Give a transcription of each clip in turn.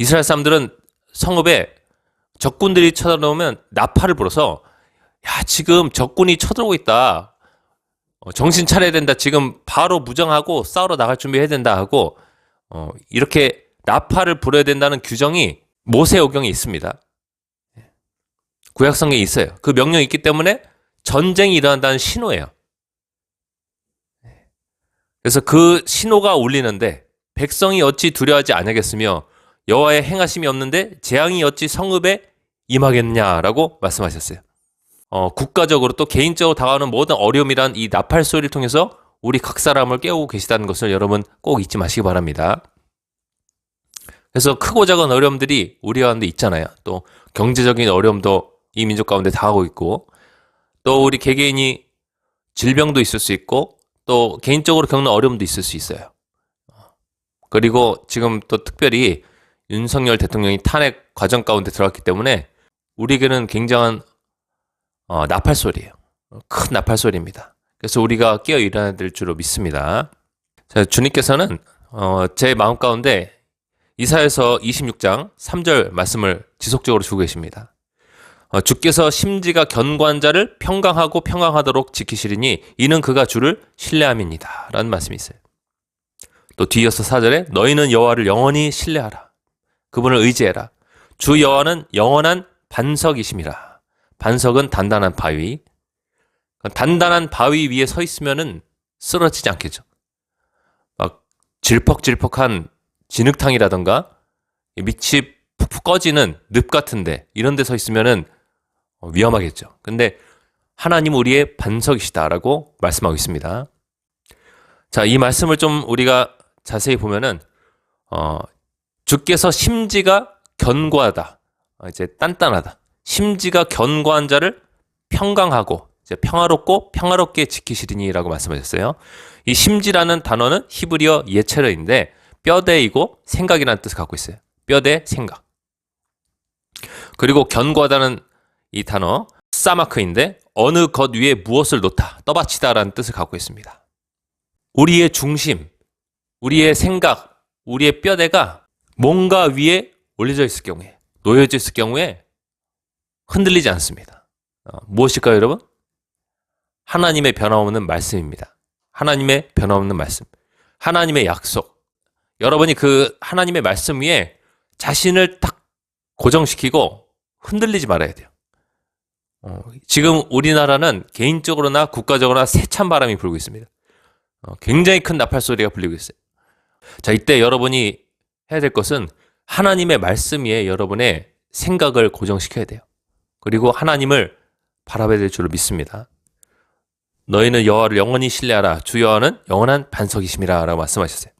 이스라엘 사람들은 성읍에 적군들이 쳐들어오면 나팔을 불어서 야, 지금 적군이 쳐들어오고 있다. 정신 차려야 된다. 지금 바로 무장하고 싸우러 나갈 준비해야 된다 하고 이렇게 나팔을 불어야 된다는 규정이 모세오경에 있습니다. 구약성경에 있어요. 그 명령이 있기 때문에 전쟁이 일어난다는 신호예요. 그래서 그 신호가 울리는데 백성이 어찌 두려워하지 아니하겠으며 여호와의 행하심이 없는데 재앙이 어찌 성읍에 임하겠냐라고 말씀하셨어요. 국가적으로 또 개인적으로 다가오는 모든 어려움이란 이 나팔 소리를 통해서 우리 각 사람을 깨우고 계시다는 것을 여러분 꼭 잊지 마시기 바랍니다. 그래서 크고 작은 어려움들이 우리 가운데 있잖아요. 또 경제적인 어려움도 이 민족 가운데 다가오고 있고 또 우리 개개인이 질병도 있을 수 있고 또 개인적으로 겪는 어려움도 있을 수 있어요. 그리고 지금 또 특별히 윤석열 대통령이 탄핵 과정 가운데 들어갔기 때문에 우리에게는 굉장한 나팔 소리예요. 큰 나팔 소리입니다. 그래서 우리가 깨어 일어나야 될 줄로 믿습니다. 자, 주님께서는 제 마음 가운데 이사야서 26장 3절 말씀을 지속적으로 주고 계십니다. 주께서 심지가 견고한 자를 평강하고 평강하도록 지키시리니 이는 그가 주를 신뢰함입니다. 라는 말씀이 있어요. 또 뒤이어서 4절에 너희는 여호와를 영원히 신뢰하라. 그분을 의지해라. 주 여호와는 영원한 반석이심이라. 반석은 단단한 바위. 단단한 바위 위에 서 있으면은 쓰러지지 않겠죠. 막 질퍽질퍽한 진흙탕이라던가 밑이 푹푹 꺼지는 늪 같은데 이런 데 서 있으면은 위험하겠죠. 근데 하나님 우리의 반석이시다라고 말씀하고 있습니다. 자, 이 말씀을 좀 우리가 자세히 보면은 주께서 심지가 견고하다. 이제 단단하다. 심지가 견고한 자를 평강하고 이제 평화롭고 평화롭게 지키시리니라고 말씀하셨어요. 이 심지라는 단어는 히브리어 예체르인데 뼈대이고 생각이라는 뜻을 갖고 있어요. 뼈대, 생각. 그리고 견고하다는 이 단어 사마크인데 어느 것 위에 무엇을 놓다, 떠받치다라는 뜻을 갖고 있습니다. 우리의 중심, 우리의 생각, 우리의 뼈대가 뭔가 위에 올려져 있을 경우에, 놓여져 있을 경우에 흔들리지 않습니다. 무엇일까요, 여러분? 하나님의 변함없는 말씀입니다. 하나님의 변함없는 말씀. 하나님의 약속. 여러분이 그 하나님의 말씀 위에 자신을 딱 고정시키고 흔들리지 말아야 돼요. 지금 우리나라는 개인적으로나 국가적으로나 세찬 바람이 불고 있습니다. 굉장히 큰 나팔 소리가 불리고 있어요. 자, 이때 여러분이 해야 될 것은 하나님의 말씀 위에 여러분의 생각을 고정시켜야 돼요. 그리고 하나님을 바라봐야 될 줄로 믿습니다. 너희는 여호와를 영원히 신뢰하라. 주 여호와는 영원한 반석이심이라 라고 말씀하셨어요.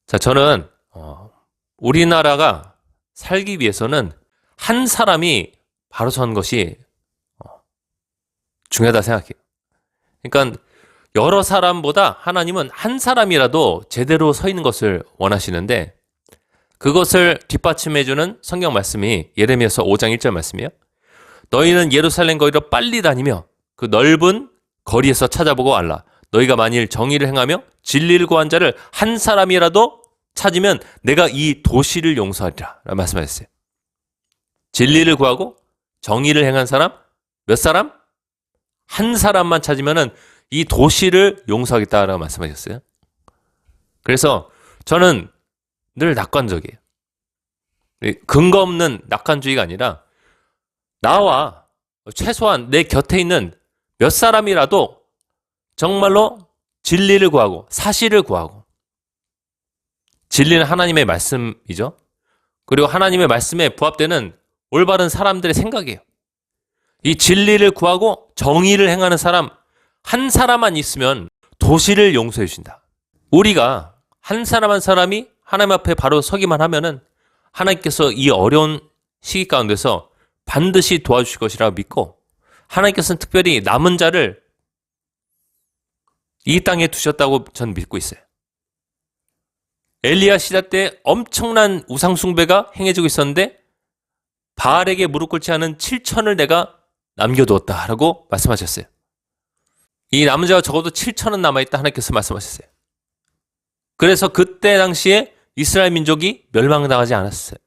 자, 저는 우리나라가 살기 위해서는 한 사람이 바로 선 것이 중요하다 생각해요. 그러니까 여러 사람보다 하나님은 한 사람이라도 제대로 서 있는 것을 원하시는데 그것을 뒷받침해주는 성경 말씀이 예레미야서 5장 1절 말씀이에요. 너희는 예루살렘 거리로 빨리 다니며 그 넓은 거리에서 찾아보고 알라. 너희가 만일 정의를 행하며 진리를 구한 자를 한 사람이라도 찾으면 내가 이 도시를 용서하리라 라고 말씀하셨어요. 진리를 구하고 정의를 행한 사람, 몇 사람? 한 사람만 찾으면은 이 도시를 용서하겠다라고 말씀하셨어요. 그래서 저는 늘 낙관적이에요. 근거 없는 낙관주의가 아니라 나와 최소한 내 곁에 있는 몇 사람이라도 정말로 진리를 구하고 사실을 구하고 진리는 하나님의 말씀이죠. 그리고 하나님의 말씀에 부합되는 올바른 사람들의 생각이에요. 이 진리를 구하고 정의를 행하는 사람 한 사람만 있으면 도시를 용서해 주신다. 우리가 한 사람 한 사람이 하나님 앞에 바로 서기만 하면은 하나님께서 이 어려운 시기 가운데서 반드시 도와주실 것이라고 믿고 하나님께서는 특별히 남은 자를 이 땅에 두셨다고 저는 믿고 있어요. 엘리야 시대 때 엄청난 우상 숭배가 행해지고 있었는데 바알에게 무릎 꿇지 않은 7천을 내가 남겨두었다라고 말씀하셨어요. 이 남은 자가 적어도 7천은 남아있다 하나님께서 말씀하셨어요. 그래서 그때 당시에 이스라엘 민족이 멸망당하지 않았어요.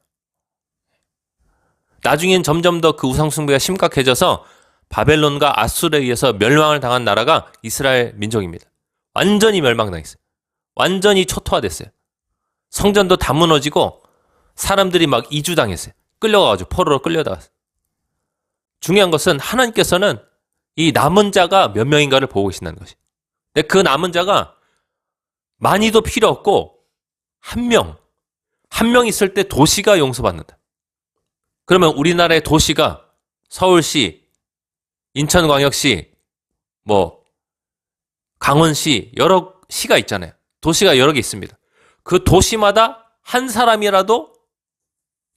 나중엔 점점 더 그 우상숭배가 심각해져서 바벨론과 아수르에 의해서 멸망을 당한 나라가 이스라엘 민족입니다. 완전히 멸망당했어요. 완전히 초토화됐어요. 성전도 다 무너지고 사람들이 막 이주당했어요. 끌려가가지고 포로로 끌려다갔어요. 중요한 것은 하나님께서는 이 남은 자가 몇 명인가를 보고 계신다는 것이. 근데 그 남은 자가 많이도 필요 없고 한 명 있을 때 도시가 용서받는다. 그러면 우리나라의 도시가 서울시, 인천광역시, 강원시 여러 시가 있잖아요. 도시가 여러 개 있습니다. 그 도시마다 한 사람이라도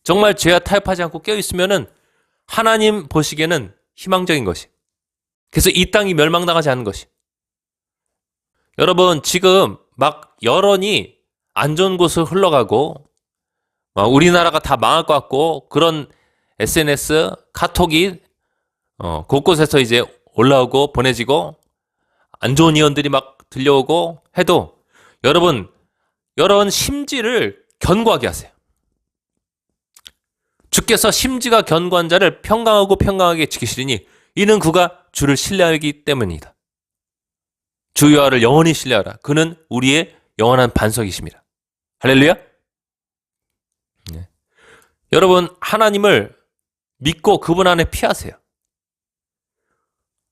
정말 죄와 타협하지 않고 깨어있으면은 하나님 보시기에는 희망적인 것이. 그래서 이 땅이 멸망당하지 않는 것이. 여러분 지금 막 여론이 안 좋은 곳으로 흘러가고 우리나라가 다 망할 것 같고 그런 SNS, 카톡이 곳곳에서 이제 올라오고 보내지고 안 좋은 의원들이 막 들려오고 해도 여러분 심지를 견고하게 하세요. 주께서 심지가 견고한 자를 평강하고 평강하게 지키시리니 이는 그가 주를 신뢰하기 때문이다. 주 여호와를 영원히 신뢰하라. 그는 우리의 영원한 반석이십니다. 할렐루야. 네. 여러분 하나님을 믿고 그분 안에 피하세요.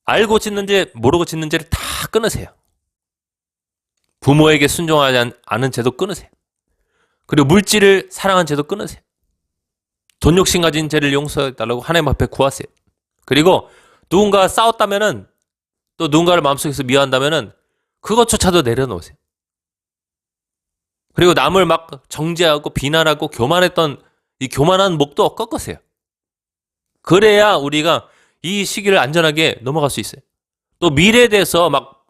알고 짓는 죄 모르고 짓는 죄를 다 끊으세요. 부모에게 순종하지 않은 죄도 끊으세요. 그리고 물질을 사랑한 죄도 끊으세요. 돈 욕심 가진 죄를 용서해달라고 하나님 앞에 구하세요. 그리고 누군가가 싸웠다면은 또 누군가를 마음속에서 미워한다면은 그것조차도 내려놓으세요. 그리고 남을 막 정죄하고 비난하고 교만했던 이 교만한 목도 꺾으세요. 그래야 우리가 이 시기를 안전하게 넘어갈 수 있어요. 또 미래에 대해서 막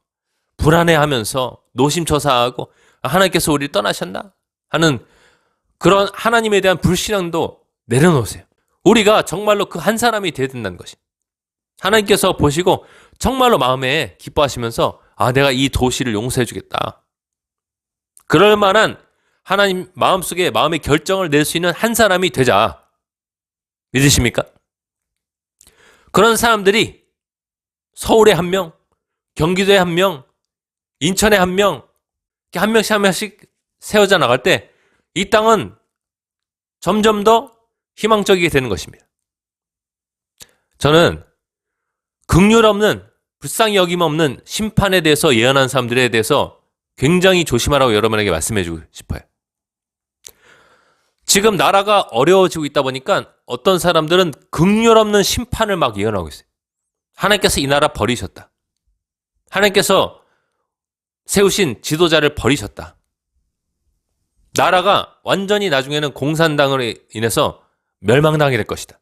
불안해하면서 노심초사하고 하나님께서 우리를 떠나셨나 하는 그런 하나님에 대한 불신앙도 내려놓으세요. 우리가 정말로 그 한 사람이 되어야 된다는 것이. 하나님께서 보시고 정말로 마음에 기뻐하시면서 내가 이 도시를 용서해 주겠다. 그럴 만한 하나님 마음속에 마음의 결정을 낼 수 있는 한 사람이 되자. 믿으십니까? 그런 사람들이 서울에 한 명, 경기도에 한 명, 인천에 한 명, 이렇게 한 명씩 세워져 나갈 때 이 땅은 점점 더 희망적이게 되는 것입니다. 저는 긍휼 없는, 불쌍히 여김 없는 심판에 대해서 예언한 사람들에 대해서 굉장히 조심하라고 여러분에게 말씀해주고 싶어요. 지금 나라가 어려워지고 있다 보니까 어떤 사람들은 긍휼 없는 심판을 막 예언하고 있어요. 하나님께서 이 나라 버리셨다. 하나님께서 세우신 지도자를 버리셨다. 나라가 완전히 나중에는 공산당으로 인해서 멸망당하게 될 것이다.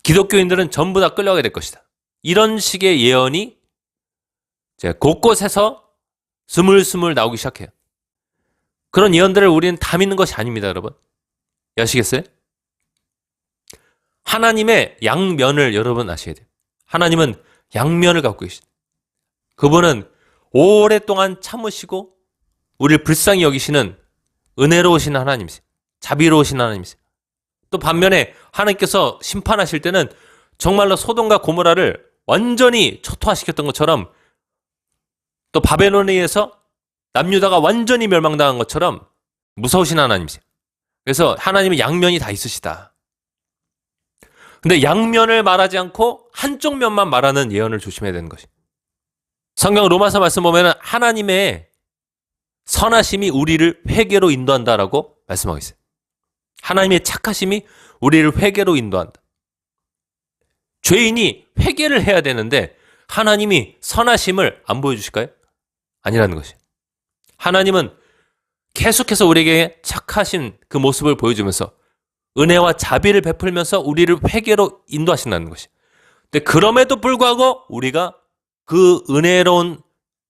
기독교인들은 전부 다 끌려가게 될 것이다. 이런 식의 예언이 곳곳에서 스물스물 나오기 시작해요. 그런 예언들을 우리는 다 믿는 것이 아닙니다, 여러분. 아시겠어요? 하나님의 양면을 여러분 아셔야 돼요. 하나님은 양면을 갖고 계시다. 그분은 오랫동안 참으시고 우리를 불쌍히 여기시는 은혜로우신 하나님이세요. 자비로우신 하나님이세요. 또 반면에 하나님께서 심판하실 때는 정말로 소돔과 고모라를 완전히 초토화시켰던 것처럼 또 바벨론에 의해서 남유다가 완전히 멸망당한 것처럼 무서우신 하나님이세요. 그래서 하나님의 양면이 다 있으시다. 근데 양면을 말하지 않고 한쪽 면만 말하는 예언을 조심해야 되는 것이. 성경 로마서 말씀 보면 하나님의 선하심이 우리를 회개로 인도한다라고 말씀하고 있어요. 하나님의 착하심이 우리를 회개로 인도한다. 죄인이 회개를 해야 되는데 하나님이 선하심을 안 보여주실까요? 아니라는 것이. 하나님은 계속해서 우리에게 착하신 그 모습을 보여주면서 은혜와 자비를 베풀면서 우리를 회개로 인도하신다는 것이. 근데 그럼에도 불구하고 우리가 그 은혜로운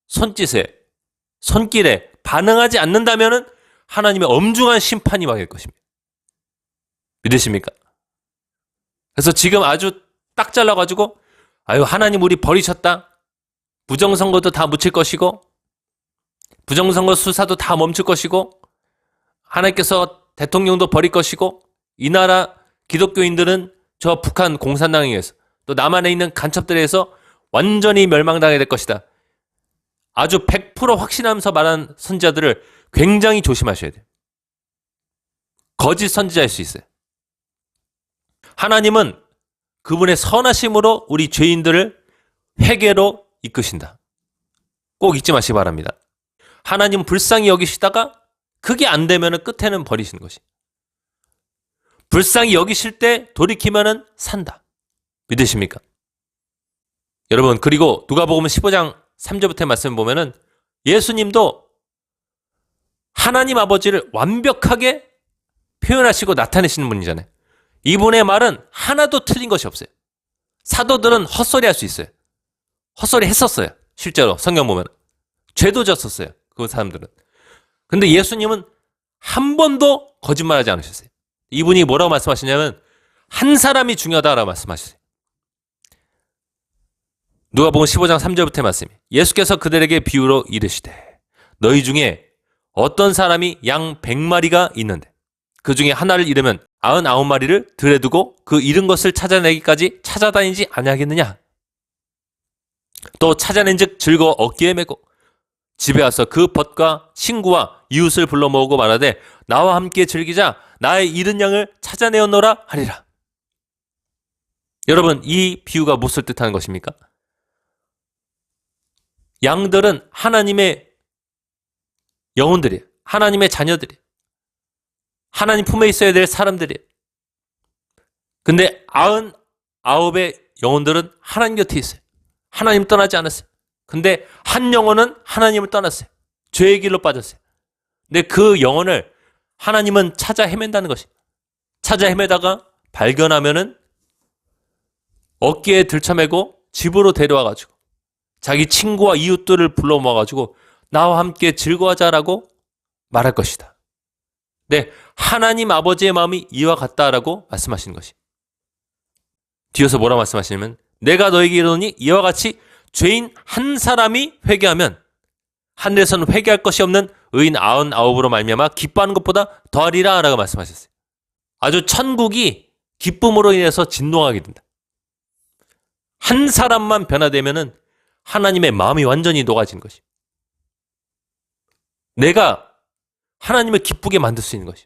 손길에 반응하지 않는다면 하나님의 엄중한 심판이 임할 것입니다. 믿으십니까? 그래서 지금 아주 딱 잘라가지고 하나님 우리 버리셨다. 부정선거도 다 묻힐 것이고 부정선거 수사도 다 멈출 것이고 하나님께서 대통령도 버릴 것이고 이 나라 기독교인들은 저 북한 공산당에 의해서 또 남한에 있는 간첩들에 의해서 완전히 멸망당하게 될 것이다. 아주 100% 확신하면서 말한 선지자들을 굉장히 조심하셔야 돼요. 거짓 선지자일 수 있어요. 하나님은 그분의 선하심으로 우리 죄인들을 회개로 이끄신다. 꼭 잊지 마시기 바랍니다. 하나님은 불쌍히 여기시다가 그게 안 되면 끝에는 버리시는 것이. 불쌍히 여기실 때 돌이키면 산다. 믿으십니까? 여러분, 그리고 누가복음 15장 3절부터 말씀 보면은 예수님도 하나님 아버지를 완벽하게 표현하시고 나타내시는 분이잖아요. 이분의 말은 하나도 틀린 것이 없어요. 사도들은 헛소리 할 수 있어요. 헛소리 했었어요. 실제로 성경 보면 죄도 졌었어요. 그 사람들은. 근데 예수님은 한 번도 거짓말하지 않으셨어요. 이분이 뭐라고 말씀하시냐면 한 사람이 중요하다라고 말씀하셨어요. 누가복음 15장 3절부터의 말씀이 예수께서 그들에게 비유로 이르시되 너희 중에 어떤 사람이 양 100마리가 있는데 그 중에 하나를 잃으면 99마리를 들에 두고 그 잃은 것을 찾아내기까지 찾아다니지 아니하겠느냐. 또 찾아낸 즉 즐거워 어깨에 메고 집에 와서 그 벗과 친구와 이웃을 불러 모으고 말하되 나와 함께 즐기자 나의 잃은 양을 찾아내었노라 하리라. 여러분, 이 비유가 무엇을 뜻하는 것입니까? 양들은 하나님의 영혼들이에요. 하나님의 자녀들이에요. 하나님 품에 있어야 될 사람들이에요. 근데 99의 영혼들은 하나님 곁에 있어요. 하나님 떠나지 않았어요. 근데 한 영혼은 하나님을 떠났어요. 죄의 길로 빠졌어요. 근데 그 영혼을 하나님은 찾아 헤맨다는 것이. 찾아 헤매다가 발견하면은 어깨에 들쳐매고 집으로 데려와가지고 자기 친구와 이웃들을 불러 모아가지고 나와 함께 즐거워하자라고 말할 것이다. 네, 하나님 아버지의 마음이 이와 같다라고 말씀하시는 것이. 뒤에서 뭐라 말씀하시냐면 내가 너에게 이르노니 이와 같이 죄인 한 사람이 회개하면 하늘에서는 회개할 것이 없는 의인 99으로 말미암아 기뻐하는 것보다 더하리라 라고 말씀하셨어요. 아주 천국이 기쁨으로 인해서 진동하게 된다. 한 사람만 변화되면은 하나님의 마음이 완전히 녹아지는 것이. 내가 하나님을 기쁘게 만들 수 있는 것이.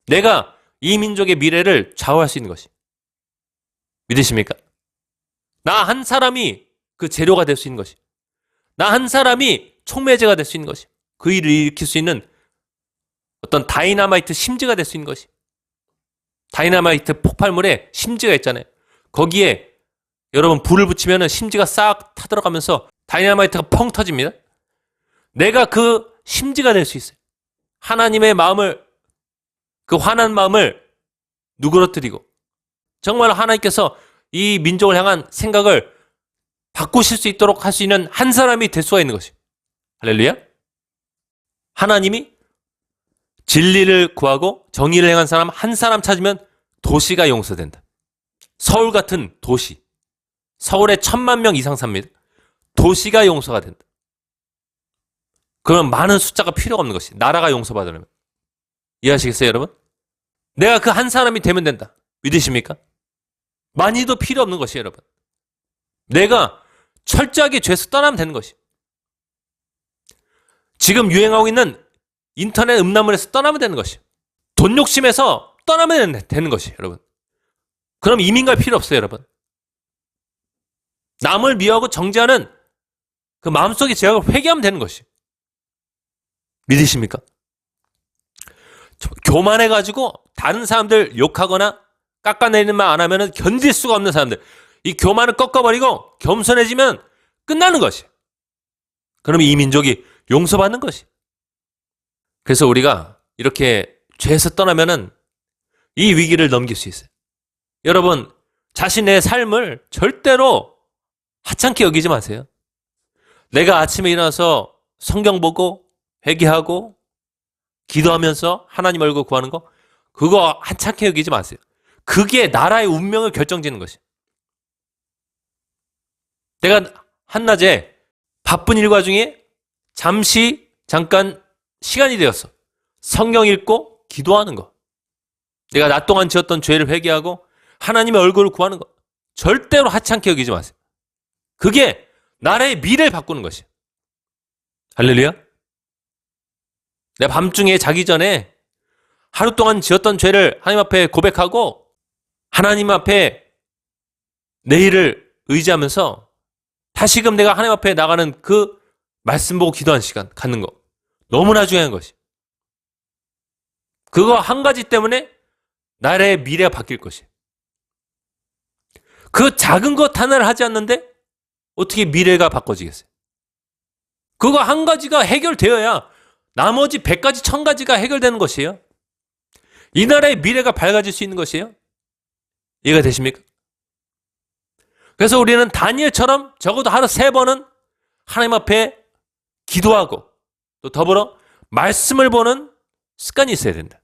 내가 이 민족의 미래를 좌우할 수 있는 것이. 믿으십니까? 나 한 사람이 그 재료가 될 수 있는 것이. 나 한 사람이 촉매제가 될 수 있는 것이. 그 일을 일으킬 수 있는 어떤 다이나마이트 심지가 될 수 있는 것이. 다이나마이트 폭발물에 심지가 있잖아요. 거기에 여러분 불을 붙이면 심지가 싹 타들어가면서 다이나마이트가 펑 터집니다. 내가 그 심지가 될 수 있어요. 하나님의 마음을, 그 화난 마음을 누그러뜨리고 정말 하나님께서 이 민족을 향한 생각을 바꾸실 수 있도록 할 수 있는 한 사람이 될 수가 있는 것이. 할렐루야. 하나님이 진리를 구하고 정의를 행한 사람 한 사람 찾으면 도시가 용서된다. 서울 같은 도시, 서울에 1000만 명 이상 삽니다. 도시가 용서가 된다. 그럼 많은 숫자가 필요가 없는 것이. 나라가 용서받으려면. 이해하시겠어요, 여러분? 내가 그 한 사람이 되면 된다. 믿으십니까? 많이도 필요 없는 것이, 여러분. 내가 철저하게 죄에서 떠나면 되는 것이. 지금 유행하고 있는 인터넷 음란물에서 떠나면 되는 것이. 돈 욕심에서 떠나면 되는 것이, 여러분. 그럼 이민 갈 필요 없어요, 여러분. 남을 미워하고 정죄하는 그 마음속의 죄악을 회개하면 되는 것이. 믿으십니까? 교만해가지고 다른 사람들 욕하거나 깎아내리는 말 안 하면 견딜 수가 없는 사람들. 이 교만을 꺾어버리고 겸손해지면 끝나는 것이. 그럼 이 민족이 용서받는 것이. 그래서 우리가 이렇게 죄에서 떠나면은 이 위기를 넘길 수 있어요. 여러분, 자신의 삶을 절대로 하찮게 여기지 마세요. 내가 아침에 일어나서 성경 보고 회개하고 기도하면서 하나님 얼굴 구하는 거, 그거 하찮게 여기지 마세요. 그게 나라의 운명을 결정짓는 것이. 내가 한낮에 바쁜 일과 중에 잠깐 시간이 되었어. 성경 읽고 기도하는 거, 내가 낮 동안 지었던 죄를 회개하고 하나님의 얼굴을 구하는 거 절대로 하찮게 여기지 마세요. 그게 나라의 미래를 바꾸는 것이에요. 할렐루야. 내 밤중에 자기 전에 하루 동안 지었던 죄를 하나님 앞에 고백하고 하나님 앞에 내일을 의지하면서 다시금 내가 하나님 앞에 나가는 그 말씀 보고 기도하는 시간 갖는 거 너무나 중요한 것이. 그거 한 가지 때문에 나라의 미래가 바뀔 것이에요. 그 작은 것 하나를 하지 않는데 어떻게 미래가 바꿔지겠어요? 그거 한 가지가 해결되어야 나머지 100가지, 1000가지가 해결되는 것이에요. 이 나라의 미래가 밝아질 수 있는 것이에요. 이해가 되십니까? 그래서 우리는 다니엘처럼 적어도 하루 3번은 하나님 앞에 기도하고 또 더불어 말씀을 보는 습관이 있어야 된다.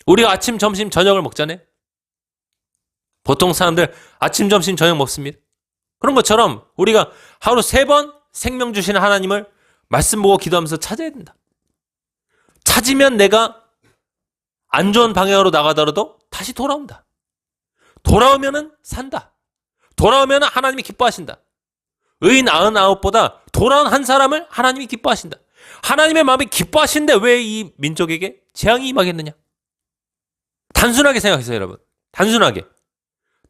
우리가 아침, 점심, 저녁을 먹잖아요. 보통 사람들 아침, 점심, 저녁 먹습니다. 그런 것처럼 우리가 하루 3번 생명 주시는 하나님을 말씀 보고 기도하면서 찾아야 된다. 찾으면 내가 안 좋은 방향으로 나가더라도 다시 돌아온다. 돌아오면은 산다. 돌아오면 하나님이 기뻐하신다. 의인 99보다 돌아온 한 사람을 하나님이 기뻐하신다. 하나님의 마음이 기뻐하신데 왜 이 민족에게 재앙이 임하겠느냐? 단순하게 생각하세요, 여러분.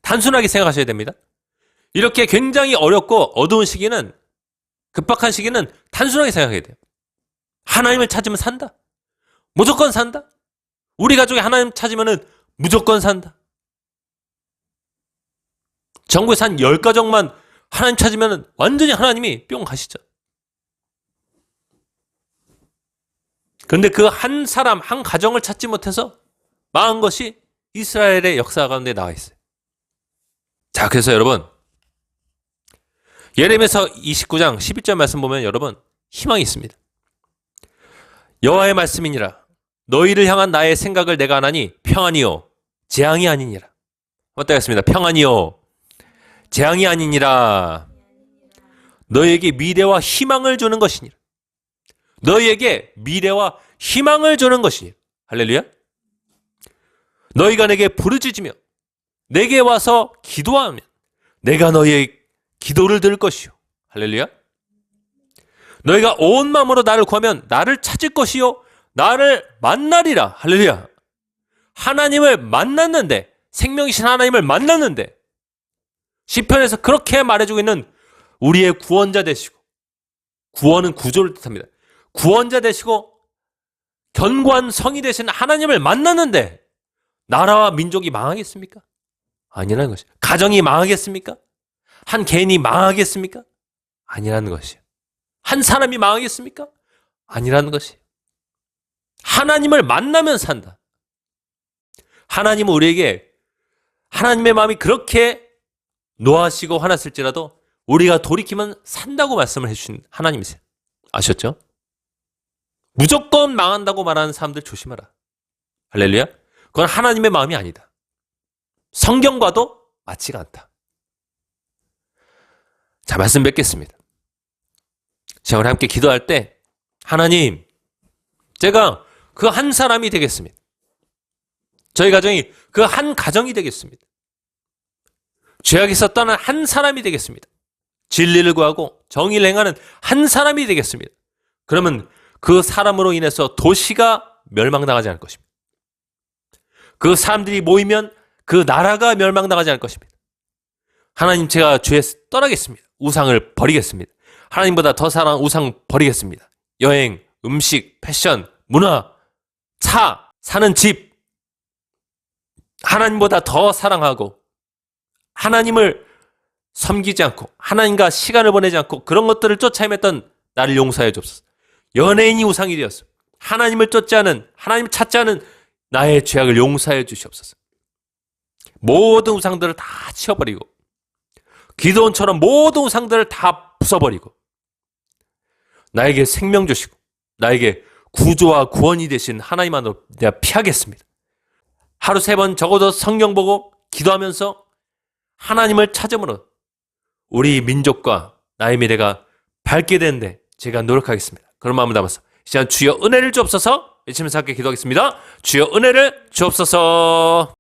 단순하게 생각하셔야 됩니다. 이렇게 굉장히 어렵고 어두운 시기는, 급박한 시기는 단순하게 생각해야 돼요. 하나님을 찾으면 산다. 무조건 산다. 우리 가족이 하나님 찾으면 무조건 산다. 전국에서 한 10가정만 하나님 찾으면 완전히 하나님이 뿅 가시죠. 그런데 그 한 사람, 한 가정을 찾지 못해서 망한 것이 이스라엘의 역사 가운데 나와 있어요. 자, 그래서 여러분, 예레미야서 29장 11절 말씀 보면 여러분 희망이 있습니다. 여호와의 말씀이니라. 너희를 향한 나의 생각을 내가 하나니 평안이요 재앙이 아니니라. 어떻게 했습니다. 평안이요 재앙이 아니니라. 너희에게 미래와 희망을 주는 것이니라. 너희에게 미래와 희망을 주는 것이니라. 할렐루야. 너희가 내게 부르짖으며 내게 와서 기도하면 내가 너희의 기도를 들을 것이요. 할렐루야. 너희가 온 마음으로 나를 구하면 나를 찾을 것이요 나를 만나리라. 할렐루야. 하나님을 만났는데, 생명이신 하나님을 만났는데, 시편에서 그렇게 말해주고 있는 우리의 구원자 되시고, 구원은 구조를 뜻합니다. 구원자 되시고 견고한 성이 되신 하나님을 만났는데 나라와 민족이 망하겠습니까? 아니라는 것이에요. 가정이 망하겠습니까? 한 개인이 망하겠습니까? 아니라는 것이에요. 한 사람이 망하겠습니까? 아니라는 것이에요. 하나님을 만나면 산다. 하나님은 우리에게 하나님의 마음이 그렇게 노하시고 화났을지라도 우리가 돌이키면 산다고 말씀을 해주신 하나님이세요. 아셨죠? 무조건 망한다고 말하는 사람들 조심하라. 할렐루야. 그건 하나님의 마음이 아니다. 성경과도 맞지가 않다. 자, 말씀 뵙겠습니다. 자, 우리 함께 기도할 때 하나님, 제가 그 한 사람이 되겠습니다. 저희 가정이 그 한 가정이 되겠습니다. 죄악에서 떠난 한 사람이 되겠습니다. 진리를 구하고 정의를 행하는 한 사람이 되겠습니다. 그러면 그 사람으로 인해서 도시가 멸망당하지 않을 것입니다. 그 사람들이 모이면 그 나라가 멸망당하지 않을 것입니다. 하나님, 제가 죄에 떠나겠습니다. 우상을 버리겠습니다. 하나님보다 더 사랑하는 우상 버리겠습니다. 여행, 음식, 패션, 문화, 차, 사는 집, 하나님보다 더 사랑하고 하나님을 섬기지 않고 하나님과 시간을 보내지 않고 그런 것들을 쫓아 헤맸던 나를 용서해 주옵소서. 연예인이 우상이 되었어. 하나님을 쫓지 않은, 하나님을 찾지 않은 나의 죄악을 용서해 주시옵소서. 모든 우상들을 다 치워버리고 기도원처럼 모든 우상들을 다 부숴버리고 나에게 생명 주시고 나에게 구조와 구원이 되신 하나님 안으로 내가 피하겠습니다. 하루 3번 적어도 성경 보고 기도하면서 하나님을 찾음으로 우리 민족과 나의 미래가 밝게 되는데 제가 노력하겠습니다. 그런 마음을 담아서 시간 주여 은혜를 주옵소서. 외치면서 함께 기도하겠습니다. 주여 은혜를 주옵소서.